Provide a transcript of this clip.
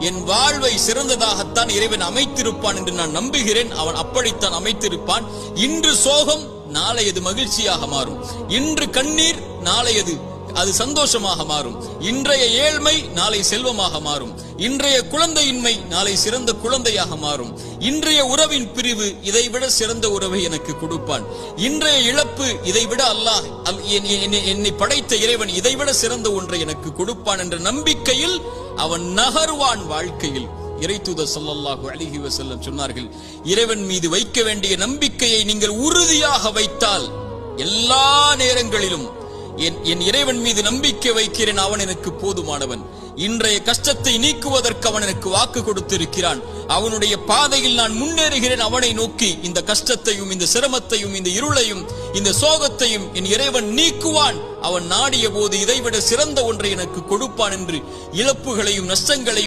என் வாழ்வை சிறந்ததாகத்தான் இறைவன் அமைத்திருப்பான் என்று நான் நம்புகிறேன். அவன் அப்படித்தான் அமைத்திருப்பான். இன்று சோகம் நாளையது மகிழ்ச்சியாக மாறும். இன்று கண்ணீர் நாளையது அது சந்தோஷமாக மாறும். இன்றைய ஏழ்மை நாளை செல்வமாக மாறும். இன்றைய குழந்தையின்மை நாளை சிறந்த குழந்தையாக மாறும். இன்றைய உறவின் பிரிவு இதைவிட சிறந்த உறவை எனக்கு கொடுப்பான். இன்றைய இழப்பு இதைவிட அல்லாஹ் என்னை படைத்த இறைவன் இதைவிட சிறந்த ஒன்றை எனக்கு கொடுப்பான் என்ற நம்பிக்கையில் அவன் நகர்வான் வாழ்க்கையில். இறைத்தூதர் ஸல்லல்லாஹு அலைஹி வஸல்லம் சொன்னார்கள், இறைவன் மீது வைக்க வேண்டிய நம்பிக்கையை நீங்கள் உறுதியாக வைத்தால் எல்லா நேரங்களிலும் என் இறைவன் மீது நம்பிக்கை வைக்கிறேன், அவன் எனக்கு போதுமானவன். இன்றைய கஷ்டத்தை நீக்குவதற்கு அவன் எனக்கு வாக்கு கொடுத்திருக்கிறான். அவனுடைய பாதையில் நான் முன்னேறுகிறேன். அவனை நோக்கி இந்த கஷ்டத்தையும் இந்த சிரமத்தையும் இந்த இருளையும் இந்த சோகத்தையும் என் இறைவன் நீக்குவான். அவன் நாடிய போது இதைவிட சிறந்த ஒன்றை எனக்கு கொடுப்பான் என்று இழப்புகளையும் நஷ்டங்களையும்